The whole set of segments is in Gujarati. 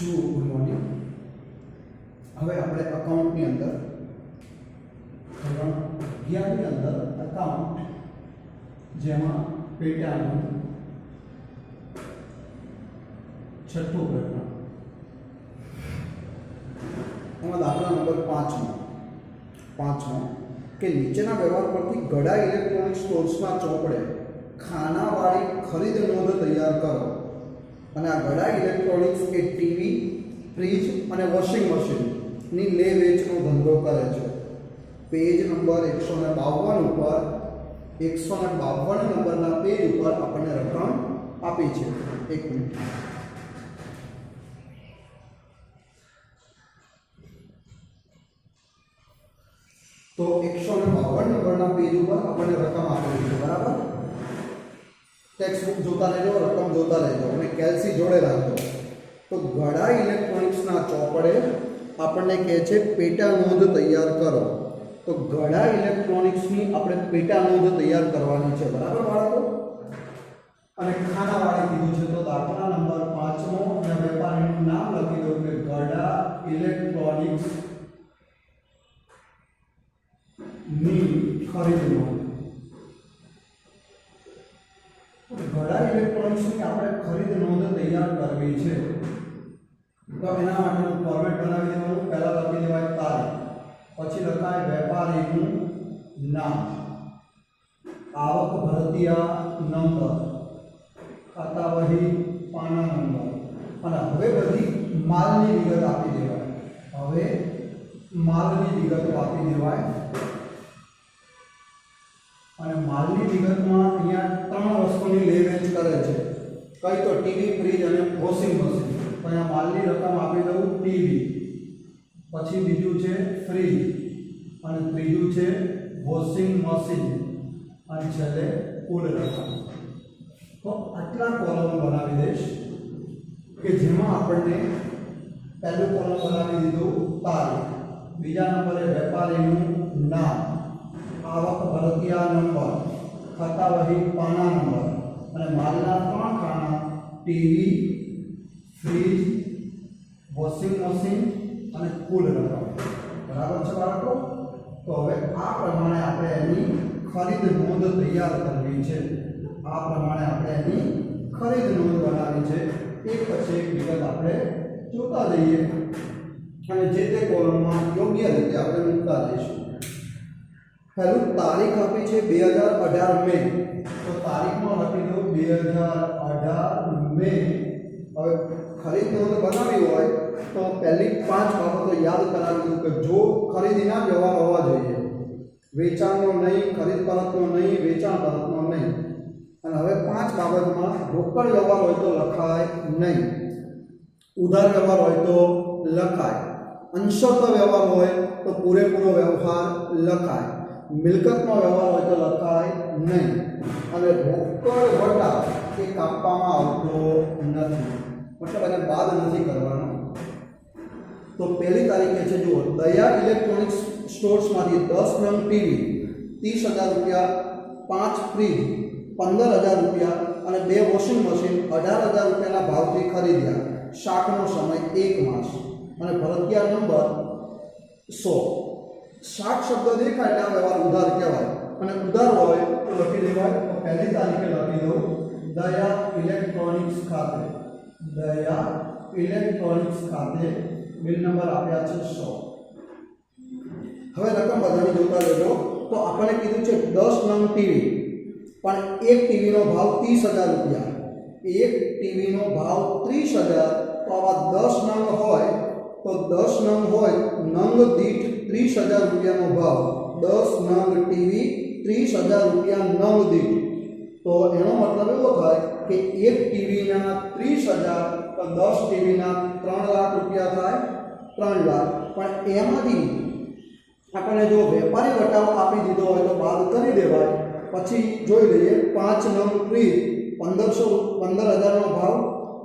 Good morning. હવે આપણે અકાઉન્ટની અંદર ધોરણ 11 ની અંદર અકાઉન્ટ જેમાં પેટાનું છઠ્ઠો પ્રશ્ન એમાં દાખલા નંબર 5મો કે નીચેના વ્યવહાર પરથી ગડા ઇલેક્ટ્રોનિક સ્ટોર્સના ચોપડે ખાનાવાળી ખરીદ નોંધ તૈયાર કરો. અને આ ગડા ઇલેક્ટ્રોનિક્સ એ ટીવી, ફ્રીજ અને વોશિંગ મશીનની લે વેચનો ધંધો કરે છે. પેજ નંબર 152 ઉપર 152 નંબરના પેજ ઉપર આપણને રકમ આપી છે. એક મિનિટ. તો 152 નંબરના પેજ ઉપર આપણને રકમ આપેલી છે. બરાબર. ટેક્સ્ટ બુક જોતા રહેજો, રકમ જોતા રહેજો અને કેલ્સી જોડે રાખજો. તો ગડા ઇલેક્ટ્રોનિક્સના ચોપડે આપણને કહે છે પેટા નોંધ તૈયાર કરો. તો ગડા ઇલેક્ટ્રોનિક્સની આપણે પેટા નોંધ તૈયાર કરવાની છે. બરાબર બાળકો. અને ખાનાવાળી કીધું છે. તો દાખલા નંબર 5મો અને વેપારીનું નામ લખી દો કે ગડા ઇલેક્ટ્રોનિક્સ ની ખરીદ નોંધ. ગડા ઇલેક્ટ્રોનિક્સની આપણે ખરીદ નોંધ તૈયાર કરવી છે. તો એના માટેનું ફોર્મેટ બનાવી દેવાનું. પહેલા લખી દેવાય તારીખ, પછી લખાય વેપારીનું નામ, આવક ભરતિયા નંબર, ખાતા વહી પાના નંબર, અને હવે બધી માલની વિગત આપી દેવાય. હવે માલની વિગતો આપી દેવાય. અને માલની વિગતમાં અહીંયા ત્રણ વસ્તુની લે વેચ કરે છે. કઈ તો ટીવી, ફ્રીજ અને વોશિંગ મશીન. તો અહીંયા માલની રકમ આપી દઉં ટીવી, પછી બીજું છે ફ્રીજ, અને ત્રીજું છે વોશિંગ મશીન, અને છેલ્લે કુલ રકમ. તો આટલા કોલમ બનાવી દઈશ કે જેમાં આપણને પહેલું કોલમ બનાવી દીધું તારીખ, બીજા નંબરે વેપારીનું નામ, આવક ભરતિયા નંબર, ખાતા વહી પાના નંબર, અને માલના ત્રણ ખાના ટીવી, ફ્રીજ, વોશિંગ મશીન અને કુલ રકમ. બરાબર છે બાળકો. તો હવે આ પ્રમાણે આપણે એની ખરીદ નોંધ તૈયાર કરવી છે. આ પ્રમાણે આપણે એની ખરીદ નોંધ બનાવી છે. એક પછી એક વિગત આપણે જોતા જઈએ અને જે તે કોલમમાં યોગ્ય રીતે આપણે મૂકતા જઈશું. પહેલું તારીખ આપી છે 2018 મે. તો તારીખમાં લખી દો 2018 મે. હવે ખરીદ નોંધ બનાવી હોય તો પહેલી 5 બાબતો યાદ કરાવી દઉં કે જો ખરીદીના વ્યવહાર હોવા જોઈએ, વેચાણનો નહીં, ખરીદ પરતનો નહીં, વેચાણ પરતનો નહીં. અને હવે 5 બાબતમાં રોકડ વ્યવહાર હોય તો લખાય નહીં, ઉધાર વ્યવહાર હોય તો લખાય, અંશતઃ વ્યવહાર હોય તો પૂરેપૂરો વ્યવહાર લખાય, મિલકતનો વ્યવહાર હોય તો લખાય નહીં, અને રોકડ વટા એ કાપવામાં આવતો નથી, મતલબ એને બાદ નથી કરવાનો. તો પહેલી તારીખે છે જુઓ, દયા ઇલેક્ટ્રોનિક્સ સ્ટોર્સમાંથી 10 નંગ ટીવી 30,000 રૂપિયા, 5 ફ્રીજ 15,000 રૂપિયા અને 2 વોશિંગ મશીન 18,000 રૂપિયાના ભાવથી ખરીદ્યા. શાકનો સમય 1 માસ અને ભરતિયા નંબર 100. શાક શબ્દ દેખાય એટલે આ વ્યવહાર ઉધાર કહેવાય. અને ઉધાર હોય તો લખી દેવાય. તો પહેલી તારીખે લખી દઉં દયા ઇલેક્ટ્રોનિક્સ ખાતે, દયા ઇલેક્ટ્રોનિક્સ ખાતે બિલ નંબર આપ્યા છે 100. હવે રકમ બધાની જોતા લેજો. તો આપણે કીધું છે 10 નંગ ટીવી, પણ એક ટીવીનો ભાવ 30,000 રૂપિયા, એક ટીવીનો ભાવ 30,000. તો આવા 10 નંગ હોય તો 10 નંગ હોય, નંગ દીઠ 30,000 રૂપિયાનો ભાવ, 10 નંગ ટીવી 30,000 રૂપિયા નંગ દીઠ. તો એનો મતલબ એવો થાય કે એક ટીવીના 30,000 તો 10 ટીવીના 3 લાખ રૂપિયા થાય, 3 લાખ. પણ એમાંથી આપણને જો વેપારી વટાવો આપી દીધો હોય તો બાદ કરી દેવાય. પછી જોઈ લઈએ 5 નંગ ફ્રીજ 15,000નો ભાવ,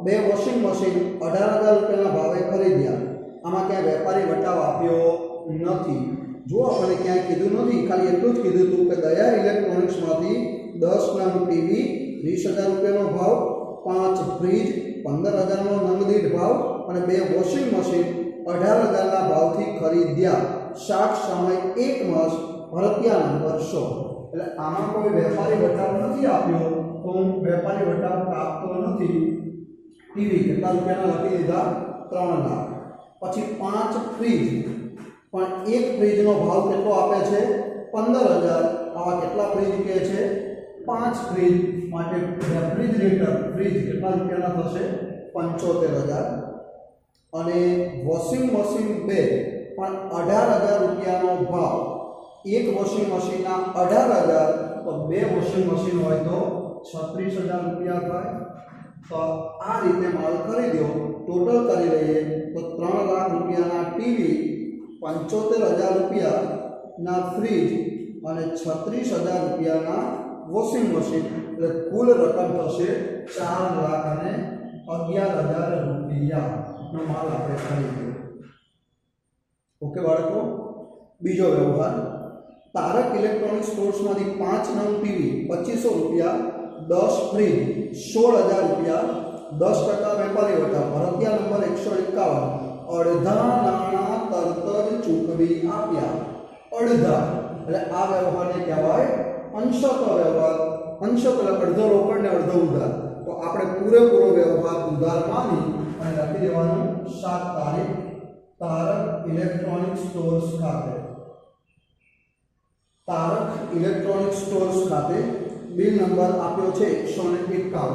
2 વોશિંગ મશીન 18,000 રૂપિયાના ભાવે ખરીદ્યા. આમાં ક્યાંય વેપારી વટાવ આપ્યો નથી. જો આપણે ક્યાંય કીધું નથી, ખાલી એટલું જ કીધું હતું કે દયા ઇલેક્ટ્રોનિક્સમાંથી 10 નંગ ટીવી 20,000 રૂપિયાનો ભાવ, 5 ફ્રીજ 15,000નો નંગ દીઠ ભાવ અને 2 વોશિંગ મશીન 18,000 ભાવથી ખરીદ્યા. શાક સમય 1 માસ ભરતિયા નંબર 100. એટલે આમાં કોઈ વેપારી વટાવ નથી આપ્યો તો હું વેપારી વટાવ કાપતો નથી. ટીવી કેટલા રૂપિયાના લખી દીધા? 3 લાખ. પછી 5 ફ્રીજ, પણ એક ફ્રીજનો ભાવ કેટલો આપે છે? 15,000. આવા કેટલા ફ્રીજ કહે છે? 5 ફ્રીજ માટે રેફ્રિજરેટર ફ્રીજ કેટલા રૂપિયાના થશે? 75,000. અને વોશિંગ મશીન 2 પણ 18,000 રૂપિયાનો ભાવ. એક વોશિંગ મશીનના 18,000 તો 2 વોશિંગ મશીન હોય તો 36,000 રૂપિયા થાય. તો આ રીતે માલ ખરીદ્યો. ટોટલ કરી લઈએ તો 3 લાખ રૂપિયાના ટીવી, 75,000 રૂપિયાના ફ્રીજ અને 36,000 રૂપિયાના વોશિંગ મશીન. એટલે કુલ રકમ થશે 4,11,000 રૂપિયાનો માલ આપણે ખરીદ્યો. ઓકે બાળકો. બીજો વ્યવહાર, તારક ઇલેક્ટ્રોનિક સ્ટોર્સમાંથી 5 નંગ ટીવી 2,500 રૂપિયા, 10 ફ્રીજ 16,000 રૂપિયા, 10% વેપારી વટાવ, ભરતિયા નંબર 151. અડધા નાણાં તરત જ ચૂકવી આપ્યા. અડધા એટલે આ વ્યવહારને કહેવાય અંશત વ્યવહાર. અંશત એટલે અડધો રોકડ ને અડધો ઉધાર. તો આપણે પૂરેપૂરો વ્યવહાર ઉધાર માની અને લખી દેવાનું 7 તારીખ તારક ઇલેક્ટ્રોનિક સ્ટોર્સ ખાતે. તારક ઇલેક્ટ્રોનિક સ્ટોર્સ ખાતે બિલ નંબર આપ્યો છે 151.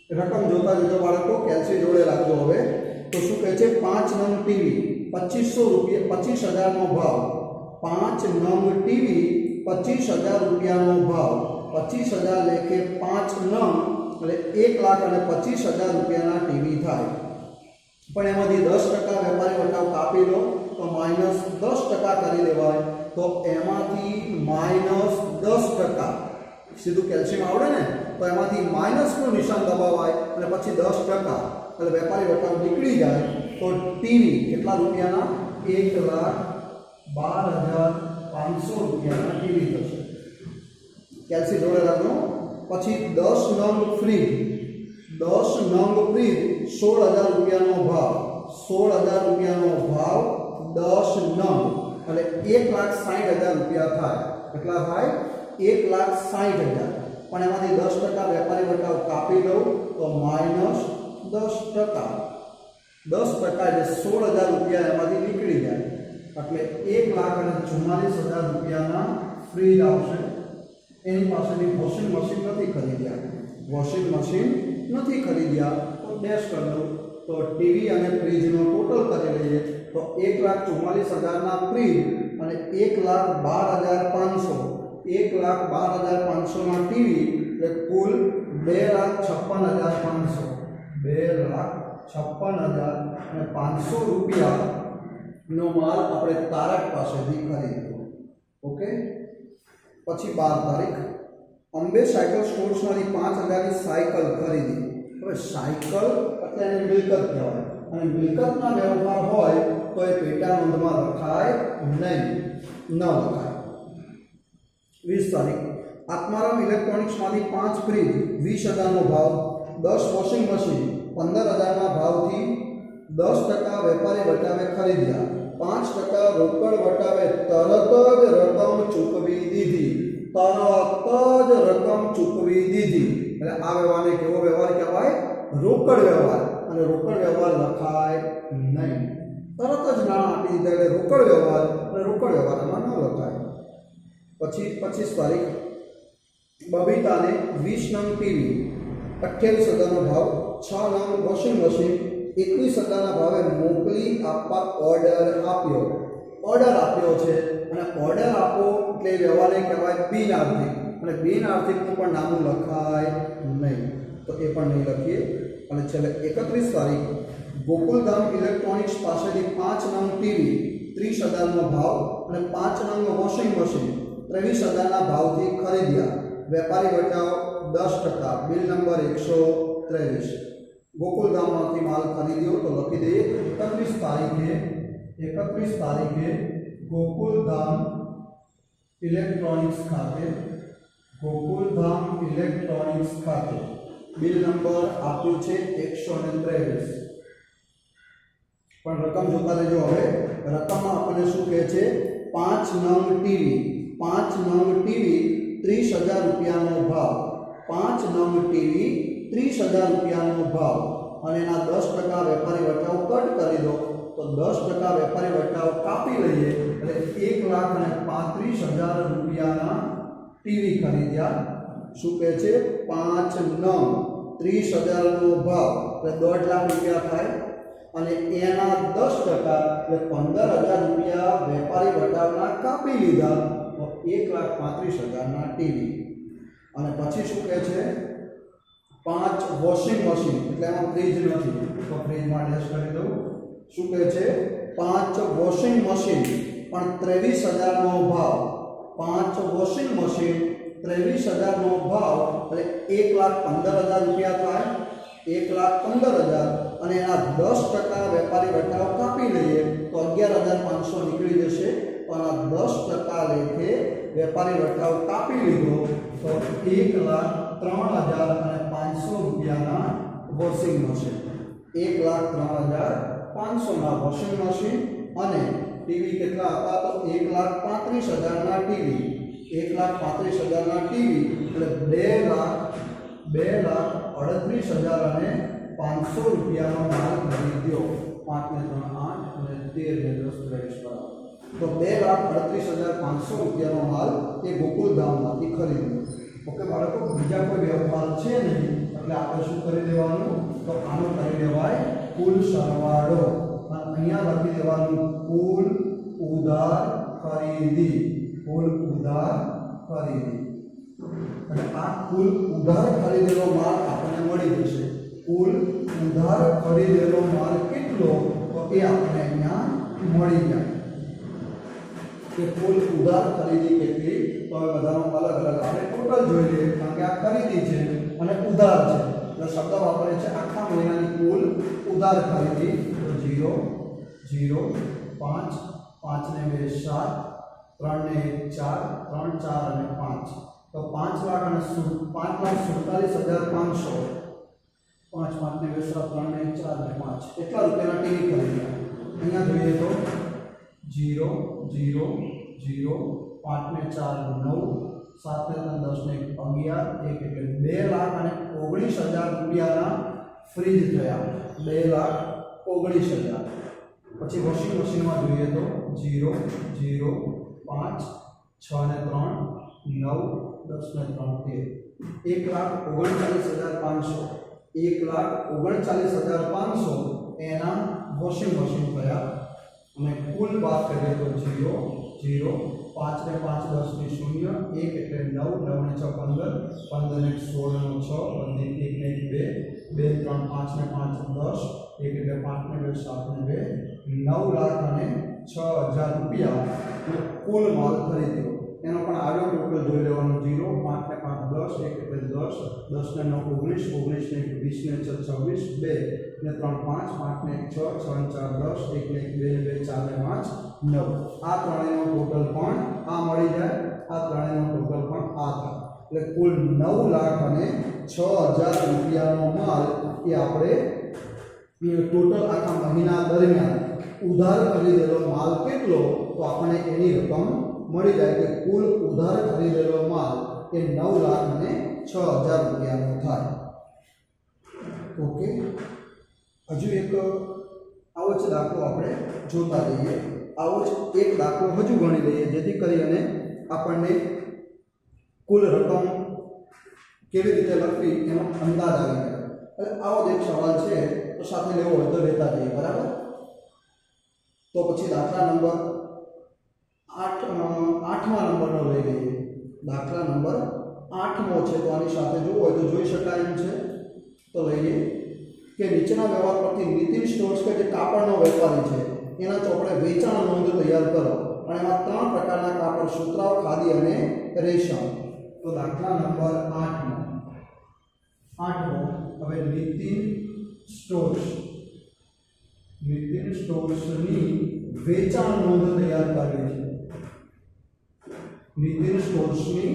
રકમ જોતા જોતા બાળકો કેલ્સી જોડે રાખજો. હવે તો શું કહે છે? 5 નંગ ટીવી 2,500 રૂપિયા, 25,000નો ભાવ. 5 નંગ ટીવી 25,000 રૂપિયાનો ભાવ. 25,000 લેખે 5 નંગ એટલે 1,25,000 રૂપિયાના ટીવી થાય. પણ એમાંથી 10% વેપારી વટાવ કાપી લો તો -10% કરી દેવાય. તો એમાંથી -10%, સીધું કેલ્શિયમ આવડે ને, તો એમાંથી માઇનસનું નિશાન દબાવાય અને પછી 10% એટલે વેપારી વટાવ નીકળી જાય. તો ટીવી કેટલા રૂપિયાના? 1,12,500 રૂપિયાના ટીવી થશે. કેલ્સી જોડે રાખજો. પછી 10 નંગ ફ્રીજ, 10 નંગ ફ્રીજ 16,000 રૂપિયાનો ભાવ. 16,000 રૂપિયાનો ભાવ 10 નંગ એટલે 1,60,000 રૂપિયા થાય. કેટલા થાય? 1,60,000. પણ એમાંથી 10% વેપારી વટાવ કાપી દઉં તો -10%. 10% એટલે 16,000 રૂપિયા એમાંથી નીકળી જાય. એટલે 1,44,000 રૂપિયાના ફ્રીજ આવશે. એની પાસેથી વોશિંગ મશીન નથી ખરીદ્યા. વોશિંગ મશીન નથી ખરીદ્યા તો ડેશ કરી દો. તો ટીવી અને ફ્રીજનો ટોટલ કરી લઈએ તો 1,44,000ના ફ્રીજ અને 1,12,500. 1,12,500ના ટીવી એટલે કુલ 2,56,500. 2,56,500 રૂપિયાનો માલ આપણે તારક પાસેથી ખરીદ્યો. ઓકે. પછી 12 તારીખ અંબે સાયકલ સ્ટોર્સમાંથી 5,000ની સાયકલ ખરીદી. હવે સાયકલ એટલે એને મિલકત કહેવાય અને મિલકતના વ્યવહાર હોય તો એ પેટા નોંધમાં લખાય નહીં, ન લખાય. 20 તારીખ આત્મારામ ઇલેક્ટ્રોનિક્સમાંથી 5 ફ્રીજ 20,000નો ભાવ, 10 વોશિંગ મશીન 15,000ના ભાવથી 10% વેપારી વટાવે ખરીદ્યા. 5% રોકડ વટાવે તરત જ રકમ ચૂકવી દીધી. તરત જ રકમ ચૂકવી દીધી એટલે આ વ્યવહારને કેવો વ્યવહાર કહેવાય? રોકડ વ્યવહાર. અને રોકડ વ્યવહાર લખાય નહીં. તરત જ નાણાં આપી દીધા એટલે રોકડ વ્યવહાર, અને રોકડ વ્યવહારમાં ન લખાય. પછી 25 તારીખ બબીતાને 20 નંગ ટીવી 28,000નો ભાવ, 6 નંગ વોશિંગ મશીન 21,000ના ભાવે મોકલી આપવા ઓર્ડર આપ્યો. ઓર્ડર આપ્યો છે અને ઓર્ડર આપો એટલે વ્યવહારને કહેવાય બિન આર્થિક. અને બિન આર્થિકનું પણ નામું લખાય નહીં, તો એ પણ નહીં લખીએ. અને છેલ્લે 31 તારીખ ગોકુલધામ ઇલેક્ટ્રોનિક્સ પાસેથી 5 નંગ ટીવી 30,000નો ભાવ અને 5 નંગ વોશિંગ મશીન 23,000ના ભાવથી ખરીદ્યા. વેપારી વટાવ 10%. Bill number 123. ગોકુલધામમાંથી માલ ખરીદ્યો તો લખી દઈએ 31 તારીખે ગોકુલધામ ઇલેક્ટ્રોનિક્સ ખાતે बिल नंबर आप्યું છે 123 પણ રકમ જોતા રહેજો હવે રકમમાં આપણને શું કહે છે 5 નંગ ટીવી 5 નંગ ટીવી 30,000 રૂપિયાનો ભાવ 5 નંગ ટીવી 30,000 રૂપિયાનો ભાવ અને એના 10% વેપારી વટાવ કટ કરી દો તો 10% વેપારી વટાવ કાપી લઈએ એટલે 1,35,000 રૂપિયાના ટીવી ખરીદ્યા શું કહે છે 5 નંગ 30,000 નો ભાવ એટલે 1.5 લાખ રૂપિયા થાય અને એના 10% એટલે 15,000 રૂપિયા વેપારી વટાવના કાપી લીધા તો 1,35,000 ના ટીવી અને પછી શું કહે છે 5 વોશિંગ મશીન એટલે એમાં ફ્રીજ નથી તો ફ્રીજમાં ડેશ કરી દઉં શું કહે છે 5 વોશિંગ મશીન પણ 23,000 નો ભાવ 5 વોશિંગ મશીન 23,000 નો ભાવ એટલે 1,15,000 રૂપિયા થાય 1,15,000 અને એના 10% વેપારી વટાવ કાપી લઈએ તો 11,500 નીકળી જશે પણ આ 10% લેખે વેપારી વટાવ કાપી લીધો તો 1,03,500 રૂપિયાના વોશિંગ મશીન 1,03,500 ના વોશિંગ મશીન અને ટીવી કેટલા હતા તો 1,35,000 ના ટીવી 1,35,000 ના ટીવી એટલે 2,38,500 રૂપિયાનો માલ ખરીદ્યો 5 ને 3 8 અને 13 ને 10 23 તો 2,38,500 રૂપિયાનો માલ એ ગોકુલધામમાંથી ખરીદ્યો ઓકે બાળકો બીજા કોઈ વ્યવહાર છે નહીં એટલે આપણે શું કરી દેવાનું તો આનો કરી દેવાય કુલ સરવાળો અને અહીંયા લખી દેવાનું કુલ ઉધાર ખરીદી કુલ ઉધાર ખરીદી અને આ કુલ ઉધાર ખરીદેલો માલ આપણને મળી જશે કુલ ઉધાર ખરીદેલો માલ કેટલો તો એ આપણને અહીંયા મળી જાય કે કુલ ઉધાર ખરીદી કેટલી તો હવે બધાનો અલગ અલગ આપણે ટોટલ જોઈ લઈએ કારણ કે આ ખરીદી છે અને ઉધાર છે એટલે શબ્દ વાપરે છે આખા મહિનાની કુલ ઉધાર ખરીદી તો 0 0 5 5 ને 2 7 3 ને 1 4 3 4 અને 5 તો 5,47,500 5 5 ને 2 7 3 ને 1 4 અને 5 એટલા રૂપિયાના ટીવી ખરીદ્યા અહીંયા જોઈએ તો 0 0 0 5 ને 4 9 7 ને 3 10 ને 11 1 એટલે 2,19,000 રૂપિયાના ફ્રીજ થયા 2,19,000 પછી વોશિંગ મશીનમાં જોઈએ તો 0 0 5 6 ને 3 9 10 ને 3 13 1,39,500 એના વોશિંગ મશીન થયા અને કુલ વાત કરીએ તો 0 0 5 ને 5 10 ને 0 1 એટલે 9 9 ને 6 15 15 ને 16 નો 6 1 ને 2 2 3 5 ને 5 10 1 એટલે 5 ને 2 7 ને 2 9,06,000 રૂપિયા કુલ માલ ખરીદ્યો એનો પણ આવ્યો ટોટલ જોઈ લેવાનો 0 5 ને 5 10 1 એટલે 10 10 ને 9 19 19 ને 20 ને 6 26 2 ને 3 5 5 ને 6 6 ને 4 10 1 ને 2 2 4 ને 5 9 આ ત્રણેયનો ટોટલ પણ આ મળી જાય આ ત્રણેયનો ટોટલ પણ આ થાય એટલે કુલ 9,06,000 રૂપિયાનો માલ એ આપણે ટોટલ આખા મહિના દરમિયાન ઉધાર ખરીદેલો માલ કેટલો તો આપણને એની રકમ મળી જાય કે કુલ ઉધાર ખરીદેલો માલ એ 9,06,000 રૂપિયાનો થાય ઓકે હજુ એક આવો જ દાખલો આપણે જોતા રહીએ આવો જ એક દાખલો હજુ ગણી લઈએ જેથી કરીને આપણને કુલ રકમ કેવી રીતે લખવી એનો અંદાજ આવી જાય એટલે આવો જ એક સવાલ છે તો સાથે લેવો હોય તો લેતા જઈએ બરાબર તો પછી દાખલા નંબર 8મા નંબરનો લઈ લઈએ દાખલા નંબર 8મો છે તો આની સાથે જોવો હોય તો જોઈ શકાય એમ છે તો લઈએ કે નીચેના વ્યવહાર પરથી નીતિન સ્ટોર્સ કે જે કાપડનો વેપારી છે એના ચોપડે વેચાણ નોંધ તૈયાર કરો અને એમાં 3 પ્રકારના કાપડ સુતરાઉ ખાદી અને રેશમ તો દાખલા નંબર 8મો હવે નીતિન સ્ટોર્સની વેચાણ નોંધ તૈયાર કરવી છે નીતિન સ્ટોર્સની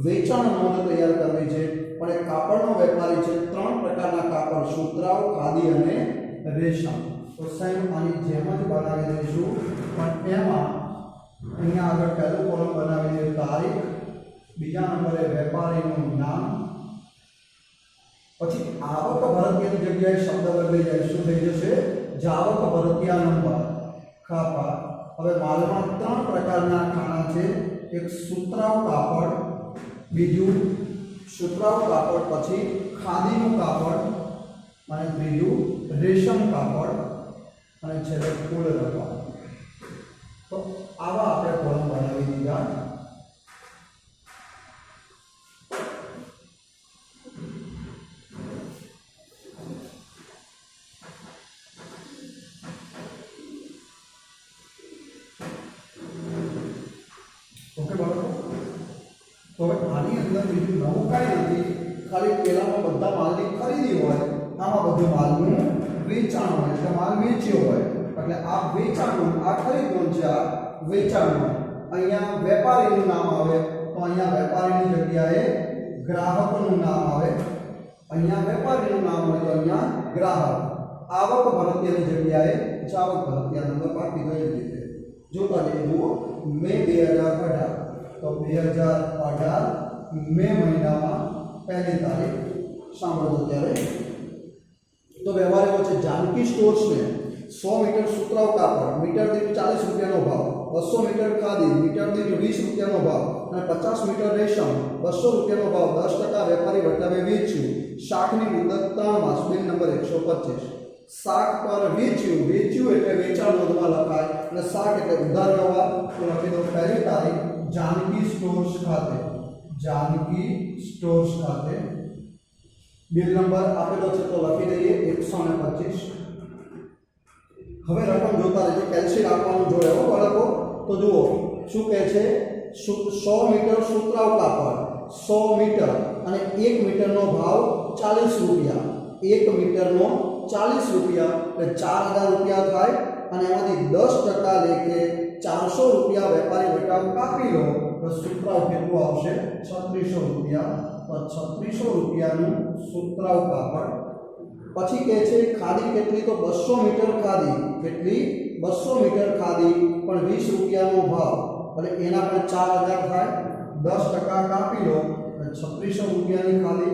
વેચાણ નોંધ તૈયાર કરવી છે પણ એ કાપડનો વેપારી છે. 3 પ્રકારના કાપડ, સુતરાઉ, ખાદી અને રેશમ. તો સેમ આની જેમ જ બનાવી દઈશું, પણ એમાં અહીંયા આગળ પહેલું કોલમ બનાવી દઈએ તારીખ, બીજા નંબરે વેપારીનું નામ, પછી આવક ભરતીયાની જગ્યાએ શબ્દ બદલાઈ જાય, શું થઈ જશે? જાવક ભરતીયા નંબર, ખાપા. હવે માલમાં 3 પ્રકારના ખાના છે, એક સુતરાઉ કાપડ, બીજું સુતરાઉ કાપડ, પછી ખાદીનું કાપડ અને ત્રીજું રેશમ કાપડ અને છેલ્લે કુલ રકમ. તો આવા આપણે કોલમ બનાવી દીધા. ઓકે બાળકો, તો હવે આની અંદર બીજું નવું કાંઈ નથી, ખાલી પેલામાં બધા માલની ખરીદી હોય, આમાં બધું માલનું વેચાણ હોય, એટલે માલ વેચ્યો હોય, એટલે આ વેચાણનું, આ ખરીદનું છે, આ વેચાણનું. અહીંયા વેપારીનું નામ આવે તો અહીંયા વેપારીની જગ્યાએ ગ્રાહકનું નામ આવે, અહીંયા વેપારીનું નામ હોય તો અહીંયા ગ્રાહક. આવક ભરતીયાની જગ્યાએ જાવક ભરતીયા નંબર બાકી કઈ રીતે જોતા જઈએ. જુઓ, મે 2018, તો 2018 મે મહિનામાં પહેલી તારીખ સાંભળો ત્યારે. તો વ્યવહાર એવો છે, જાનકી સ્ટોર્સને 100 મીટર સુતરાઉ કાપડ, મીટર દીઠ 40 રૂપિયાનો ભાવ, 200 મીટર ખાદી, મીટર દીઠ 20 રૂપિયાનો ભાવ અને 50 મીટર રેશમ 200 રૂપિયાનો ભાવ 10% વેપારી વટાવે વેચ્યું. શાકની મુદત 3 માસ, બિલ નંબર 125. શાક પર વેચ્યું, વેચ્યું એટલે વેચાણ નોંધમાં લખાય, અને શાક એટલે ઉધાર વ્યવહાર. તો લખી દો પહેલી તારીખ જાનકી સ્ટોર્સ ખાતે, જાનકી સ્ટોર્સ ખાતે. બિલ નંબર આપેલો છે તો લખી દઈએ 125. હવે રકમ જોતા રહેજો, કેલ્સી રાખવાનું જોડે હો બાળકો. તો જુઓ શું કહે છે, 100 મીટર સુતરાઉ કાપડ, 100 મીટર અને 1 મીટરનો ભાવ 40 રૂપિયા, 1 મીટરનો 40 રૂપિયા એટલે 4000 રૂપિયા થાય, અને એમાંથી 10% લેખે 400 રૂપિયા વેપારી વટાવ કાપી લો તો સુતરાઉ કેટલું આવશે? 3600 રૂપિયા. તો 3600 રૂપિયાનું સુતરાઉ કાપડ. પછી કહે છે ખાદી કેટલી? તો 200 મીટર ખાદી. કેટલી? 200 મીટર ખાદી, પણ 20 રૂપિયાનો ભાવ, એટલે એના પણ 4000 થાય. 10% કાપી લો એટલે 3600 રૂપિયાની ખાદી.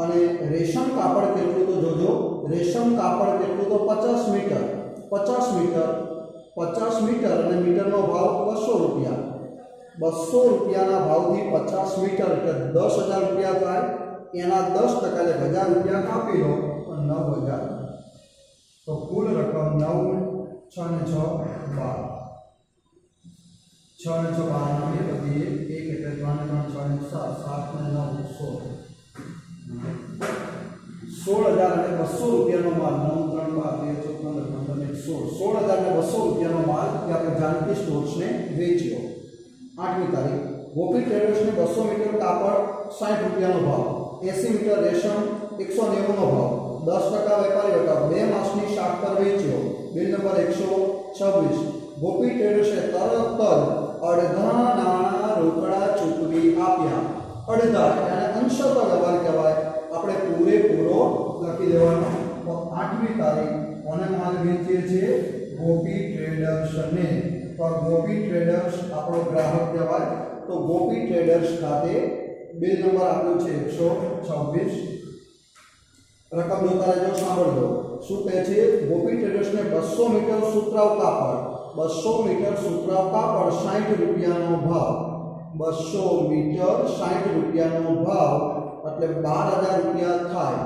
અને રેશમ કાપડ કેટલું? તો જોજો, રેશમ કાપડ કેટલું? તો 50 મીટર, 50 મીટર, 50 મીટર અને મીટરનો ભાવ 200 રૂપિયા. 200 રૂપિયાના ભાવથી 50 મીટર એટલે 10000 રૂપિયા થાય. એના 10% એટલે 1000 રૂપિયા કાપી લો તો 9000. તો કુલ રકમ 9, 6 ને 6 12, 6 ને 6 12 ને બધી 1 એટલે 3 ને 3 6 ને 7, 7 ને 9 16, 16000 અને 200 રૂપિયાનો માલ. 9 3 12 13 14 15 16, 16000 અને 200 રૂપિયાનો માલ એ આપણે જાનકી સ્ટોર્સને વેચ્યો. 8મી તારીખ ગોપી ટ્રેડર્સને 200 મીટર કાપડ 60 રૂપિયાનો ભાવ, 80 મીટર રેશમ 190 નો ભાવ, 10% વેપારી વટાવ, 2 માસની શાક પર વેચ્યો. Bill number 126. ગોપી ટ્રેડર્સે તરત જ અડધા નાણાં રોકડા ચૂકવી આપ્યા. અડધા એટલે અંશતઃ વ્યવહાર કહેવાય, આપણે પૂરેપૂરો લખી દેવાનો. તો 8મી તારીખ કોને માલ વેચીએ છીએ? ગોપી ટ્રેડર્સને. તો ગોપી ટ્રેડર્સ આપણો ગ્રાહક કહેવાય. તો ગોપી ટ્રેડર્સ ખાતે બિલ નંબર આપ્યો છે 126. રકમ જોતા રહેજો, સાંભળજો શું કહે છે. ગોપી ટ્રેડર્સને 200 મીટર સુતરાઉ કાપડ, 200 મીટર સુતરાઉ કાપડ 60 રૂપિયાનો ભાવ, 200 મીટર 60 રૂપિયાનો ભાવ એટલે 12000 રૂપિયા થાય,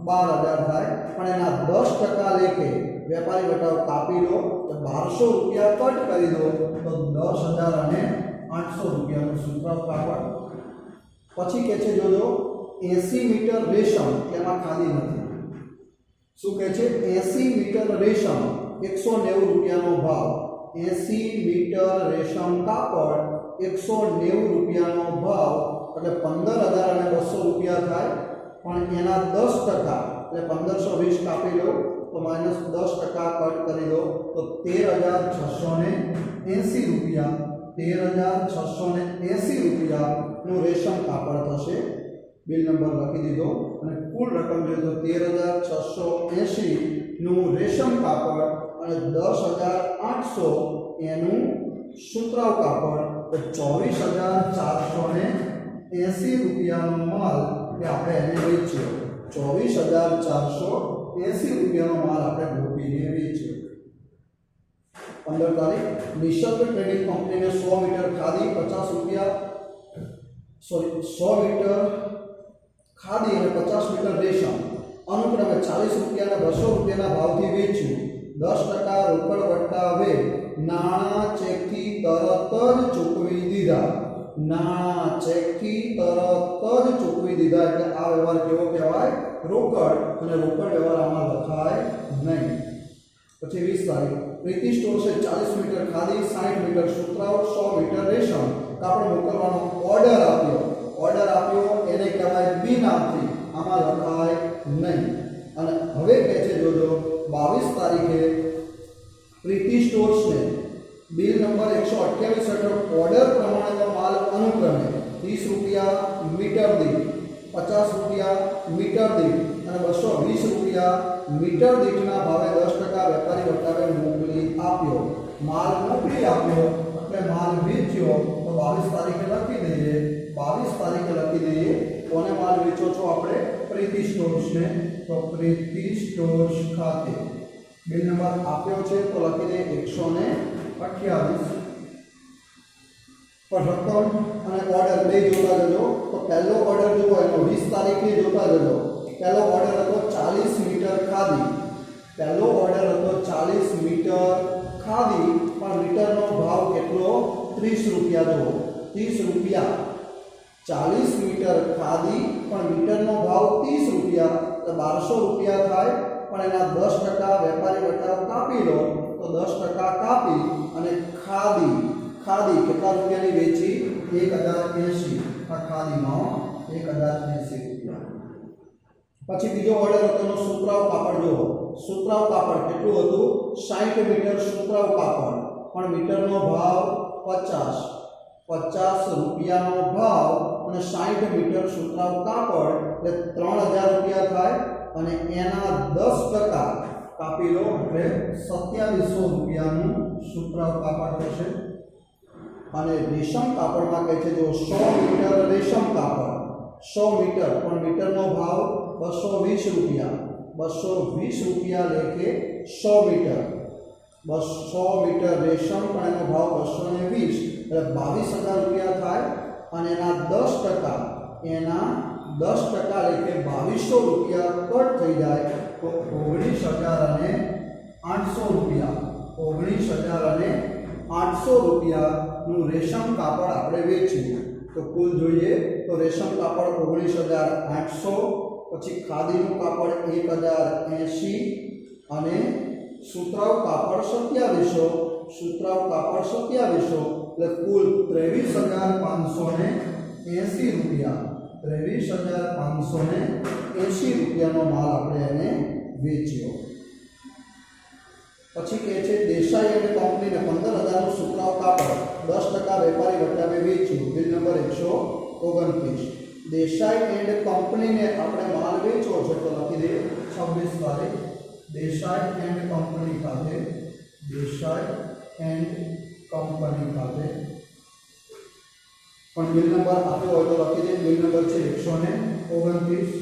12000 થાય. પણ એના 10% લેખે વેપારી વટાવ કાપી લો તો 1200 રૂપિયા કટ કરી દો તો 10000 અને 800 રૂપિયાનું સુતરાઉ કાપડ. પછી કહે છે જોજો 80 મીટર રેશમ, એમાં ખાલી નથી. શું કહે છે? 80 મીટર રેશમ 190 રૂપિયાનો ભાવ, 80 મીટર રેશમ કાપડ 190 રૂપિયાનો ભાવ એટલે 15000 અને 200 રૂપિયા થાય. પણ એના 10% એટલે 1520 કાપી લો તો -10% કટ કરી દો તો 13680 રૂપિયા, 13680 રૂપિયાનું રેશમ કાપડ થશે. બિલ નંબર લખી દીધો અને કુલ રકમ જોઈએ તો 13,680 નું રેશમ કાપડ અને 10,800 એનું સુતરાઉ કાપડ, તો 24,480 રૂપિયાનો માલ એ આપણે એને વેચ્યો. 24,480 રૂપિયાનો માલ આપણે ગોપીને વેચ્યો. 15 તારીખ નિશલ્ક ટ્રેડિંગ કંપનીને 100 મીટર ખાદી 50 રૂપિયા 100 મીટર ખાદી અને 50 મીટર રેશમ અનુક્રમે 40 રૂપિયા અને 200 રૂપિયાના ભાવથી વેચ્યું. 10% રોકડ વટ્ટા હવે નાણાં ચેકથી તરત જ ચૂકવી દીધા. નાણાં ચેકથી તરત જ ચૂકવી દીધા એટલે આ વ્યવહાર કેવો કહેવાય? રોકડ. અને રોકડ વ્યવહાર આમાં લખાય નહીં. પછી 20 તારીખ પ્રીતિ સ્ટોર્સે 40 મીટર ખાદી 60 મીટર સુતરાઉ 100 મીટર રેશમ કાપડ મોકલવાનો ઓર્ડર આપ્યો એને કહેવાય બિનઆર્થિક. આમાં લખાય નહીં. અને હવે કહે છે જોજો 22 તારીખે પ્રીતિ સ્ટોર્સને બિલ નંબર 128 હેઠળ ઓર્ડર પ્રમાણેનો માલ અનુક્રમે 30 રૂપિયા મીટર દીઠ, 50 રૂપિયા મીટર દીઠ અને 220 રૂપિયા મીટર દીઠના ભાવે 10% વેપારી વટાવે મોકલી આપ્યો. માલ મોકલી આપ્યો એટલે માલ વેચ્યો. તો 22 તારીખે લખી દઈએ. 22 તારીખે લખી દઈએ કોને માલ વેચો છો આપણે? પ્રીતિ સ્ટોર્સને. તો પ્રીતિ સ્ટોર્સ ખાતે બિલ નંબર આપ્યો છે તો લખી દઈએ 128. પર રકમ અને ઓર્ડર બે જોતા જજો. તો પહેલો ઓર્ડર જુઓ એનો 20 તારીખે જોતા જજો. પહેલો ઓર્ડર હતો 40 મીટર ખાદી. પહેલો ઓર્ડર હતો 40 મીટર ખાદી પણ મીટરનો ભાવ કેટલો? 30 રૂપિયા. જો 30 રૂપિયા 40 મીટર ખાદી પણ મીટરનો ભાવ 30 રૂપિયા તો 1200 રૂપિયા થાય. પણ એના 10% વેપારી વટાવ કાપી લો તો 10% કાપી અને ખાદી કેટલા રૂપિયાની વેચી? 1080. આ ખાદીમાં 1080 રૂપિયા. પછી બીજો ઓર્ડર હતો એનો સુતરાઉ કાપડ. જુઓ સુતરાઉ કાપડ કેટલું હતું? 60 મીટર સુતરાઉ કાપડ પણ મીટરનો ભાવ 50 રૂપિયાનો ભાવ અને 60 મીટર સુતરાઉ કાપડ એટલે 3000 રૂપિયા થાય. અને એના 10% કાપી લો એટલે 2700 રૂપિયાનું સુતરાઉ કાપડ થશે. અને રેશમ કાપડમાં કહે છે જો 100 મીટર રેશમ કાપડ 100 મીટર પણ મીટરનો ભાવ 220 રૂપિયા. 220 રૂપિયા લેખે 100 મીટર. 200 મીટર રેશમ પણ એનો ભાવ 220 એટલે 22000 રૂપિયા થાય. અને એના 10% લેખે 2200 રૂપિયા કટ થઈ જાય તો 19,800 રૂપિયા. 19,800 રૂપિયાનું રેશમ કાપડ આપણે વેચ્યું. તો કુલ જોઈએ તો રેશમ કાપડ 19,800, પછી ખાદીનું કાપડ 1080 અને સુતરાઉ કાપડ 2700. સુતરાઉ કાપડ 2700 એટલે કુલ 23,580 રૂપિયા. 23,580 રૂપિયાનો માલ આપણે એને વેચ્યો. પછી કહે છે દેસાઈ અને કંપનીને 15,000નું સુતરાઉ કાપડ 10% વેપારી વટાવે વેચ્યું. Bill number 129. દેસાઈ એન્ડ કંપનીને આપણે માલ વેચવો છે તો લખી દઈએ 26 તારીખ દેસાઈ એન્ડ કંપની ખાતે. દેસાઈ એન્ડ કંપની ખાતે પણ બિલ નંબર આપ્યો હોય તો લખી દઈએ. બિલ નંબર છે 129.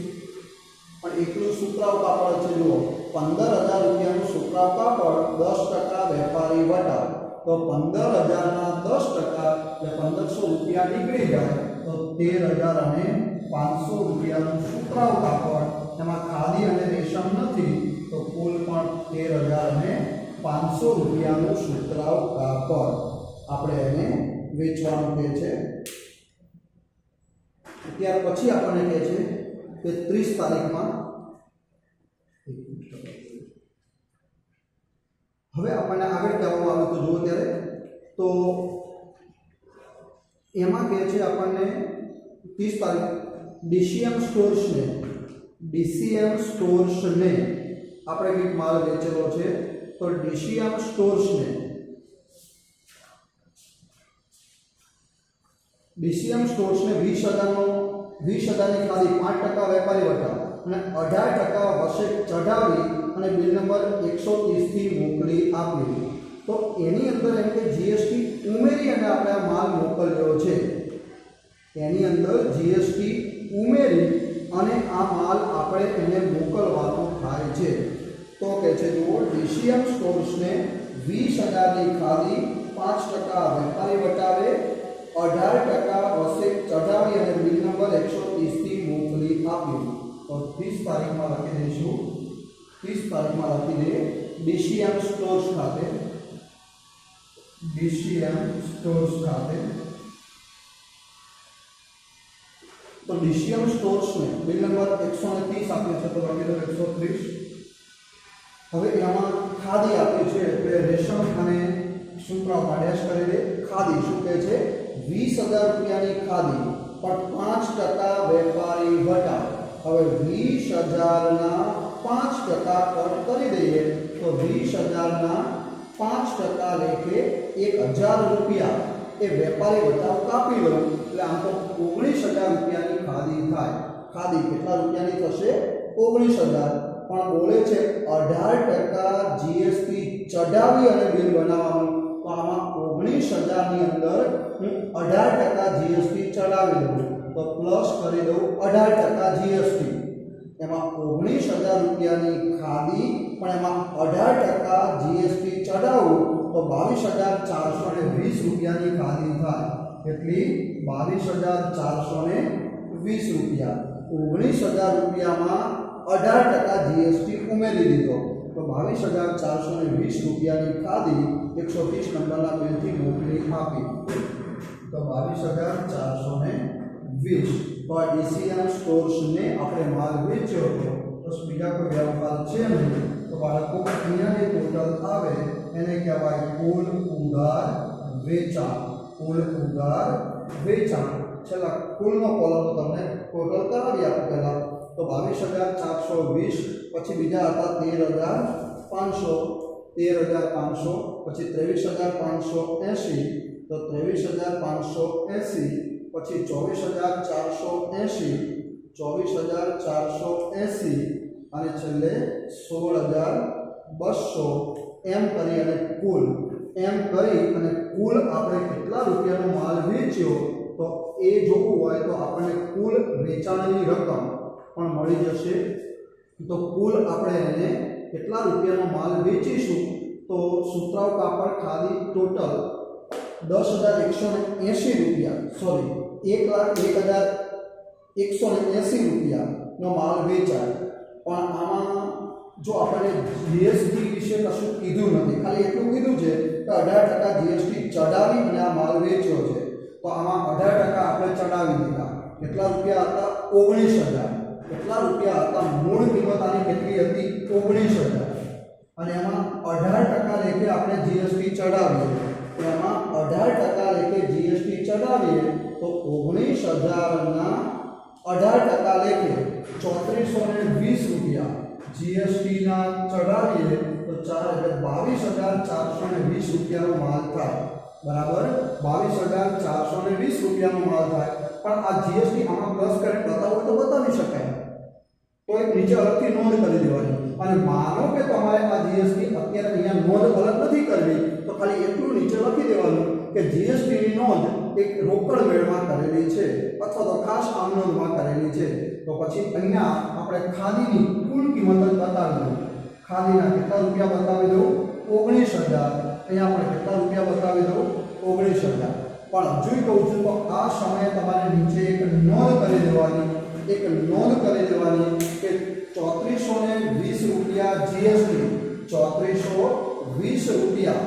પણ એકલું સુતરાઉ કાપડ છે. જુઓ 15,000 રૂપિયાનું સુતરાઉ કાપડ 10% વેપારી વટાવ. તો 15,000ના 10% એટલે 1,500 રૂપિયા નીકળી જાય તો 13,500 રૂપિયાનું સુતરાઉ કાપડ. એમાં ખાદી અને રેશમ નથી તો કુલ પણ 13,500 રૂપિયાનું સુતરાઉ કાપડ આપણે એને વેચવાનું કહે છે. ત્યાર પછી આપણને કહે છે કે 30 તારીખમાં હવે આપણને આગળ કહેવામાં આવ્યું તો જુઓ ત્યારે તો એમાં કહે છે આપણને 30 તારીખ ડીસીએમ સ્ટોર્સને આપણે કંઈક માલ વેચેલો છે તો ડીસીએમ સ્ટોર્સને 20,000નો 20,000 ની ખાધી 5% વેપારી વટાવ અને 18% વર્ષે ચઢાવી અને બિલ નંબર 130 થી મોકલી આપી, તો એની અંદર એમ કે જીએસટી ઉમેરી અને આપણે આ માલ મોકલ્યો છે, એની અંદર જીએસટી ઉમેરી અને આ માલ આપણે એને મોકલવાનો થાય છે. તો કહે છે જુઓ, ડીસીએમ સ્ટોર્સને 20,000 ની ખાધી 5% વેપારી વટાવે 18% વર્ષે ચઢાવી અને બિલ નંબર 130 થી મોકલી આપ્યું. તો 30 તારીખમાં લખી દઈશું, 30 તારીખમાં લખી દઈએ ડીસીએમ સ્ટોર્સ ખાતે, ડીસીએમ સ્ટોર્સ ખાતે. તો ડીસીએમ સ્ટોર્સને બિલ નંબર 130 આપ્યો છે, તો લખી દો 130. હવે એમાં ખાદી આપ્યું છે એટલે રેશમ અને સુતરાઉ ડેશ કરી દે. ખાદી શું કહે છે? 20,000 રૂપિયાની ખાદી પણ 5% વેપારી વટાવ. હવે 20,000 ના 5% કટ કરી દઈએ તો 20,000 ના 5% લેખે 1,000 રૂપિયા એ વેપારી વટાવ કાપી લો એટલે આમ તો 19,000 રૂપિયાની ખાદી થાય. ખાદી કેટલા રૂપિયાની થશે? 19,000. પણ બોલે છે 18% જીએસટી ચઢાવી અને બિલ બનાવવાનું, તો આમાં 19,000 ની અંદર હું 18% જીએસટી ચઢાવી દઉં તો પ્લસ કરી દઉં 18% જીએસટી. એમાં 19,000 રૂપિયાની ખાદી પણ એમાં 18% જીએસટી ચઢાવું તો 22,420 રૂપિયાની ખાદી થાય. એટલી 22,420 રૂપિયા. 19,000 રૂપિયામાં 18% જીએસટી ઉમેરી દીધો તો 22,420 રૂપિયાની ખાદી 130 નંબરના બિલથી મોકલી આપી, તો 22,420. તો આ ડીસીએમ સ્ટોર્સને આપણે માલ વેચ્યો હતો, તો બીજા કોઈ વ્યવહાર છે નહીં. તો બાળકો અહીંયા જે ટોટલ આવે એને કહેવાય કુલ ઉધાર વેચાણ. કુલ ઉધાર વેચાણ. છેલ્લા કુલનો કોલમ તમને ટોટલ કરાવી આપો પહેલાં. તો 22,420, પછી બીજા હતા 13,500, 13,500, પછી 23,580, તો 23,580, પછી 24,480, 24,480 અને છેલ્લે 16,200. એમ કરી અને કુલ આપણે કેટલા રૂપિયાનો માલ વેચ્યો તો એ જોવું હોય તો આપણને કુલ વેચાણની રકમ પણ મળી જશે. તો કુલ આપણે એને કેટલા રૂપિયાનો માલ વેચીશું તો સુતરાઉ કાપડ ખાદી ટોટલ 10,180 રૂપિયા, સોરી 1,01,180 રૂપિયાનો માલ વેચાય. પણ આમાં જો આપણે જીએસટી વિશે કશું કીધું નથી, ખાલી એટલું કીધું છે કે 18% જીએસટી ચડાવી અને આ માલ વેચ્યો છે, તો આમાં 18% આપણે ચડાવી દીધા. કેટલા રૂપિયા હતા? 19,000. કેટલા રૂપિયા હતા? મૂળ કિંમત આની કેટલી હતી? 19,000. અને એમાં 18% લેખે આપણે જીએસટી ચડાવીએ, એમાં 18% લેખે જીએસટી ચડાવીએ તો 19,000 ના 18% લેખે 3,420 રૂપિયા જીએસટી ના ચડાવીએ તો 22,420 રૂપિયાનો માલ થાય. બરાબર, 22,420 રૂપિયાનો માલ થાય. પણ આ જીએસટી આમાં પ્લસ કરીને બતાવો તો બતાવી શકાય, તો એક નીચે અલગથી નોંધ કરી દેવાની. અને માનો કે તમારે આ જીએસટી અત્યારે અહીંયા નોંધ અલગ નથી કરવી તો ખાલી એટલું નીચે લખી દેવાનું કે જીએસટીની નોંધ એક રોકડ વેળમાં કરેલી છે અથવા તો ખાસ આમ નોંધમાં કરેલી છે. તો પછી અહીંયા આપણે ખાદીની કુલ કિંમત જ બતાવી દઉં. ખાદીના કેટલા રૂપિયા બતાવી દઉં? 19,000. અહીંયા આપણે કેટલા રૂપિયા બતાવી દઉં? 19,000. પણ જોઈ કહું છું તો આ સમયે તમારે નીચે એક નોંધ કરી દેવાની, કે 3,420 રૂપિયા જીએસટી, 3,420 રૂપિયા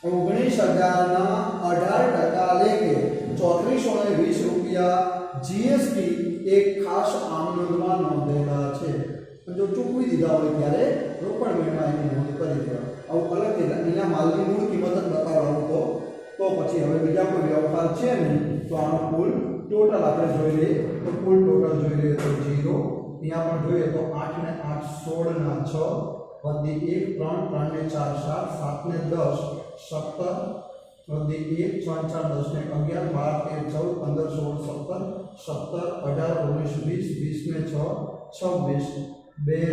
19,000 ના 18% લેખે 3,420 રૂપિયા જીએસટી એક ખાસ આમનોંધમાં નોંધેલા છે. જો ચૂકવી દીધા હોય ત્યારે રોકડ વેણમાં એની નોંધ કરી દેવા. આવું અલગ એના માલની મૂળ કિંમત જ બતાવવાનું તો પછી હવે બીજા કોઈ વ્યવહાર છે નહીં. તો આનો કુલ ટોટલ આપણે જોઈ લઈએ તો કુલ ટોટલ જોઈ લઈએ તો 0. અહીંયા પણ જોઈએ તો 8 ને 8 16 ના 6 વધી 1 3 3 ને 4 7 7 ને 10 17 વધી 1 4 4 10 ને 11 12 13 14 15 16 17 17 18 19 20 20 ને 6 26 2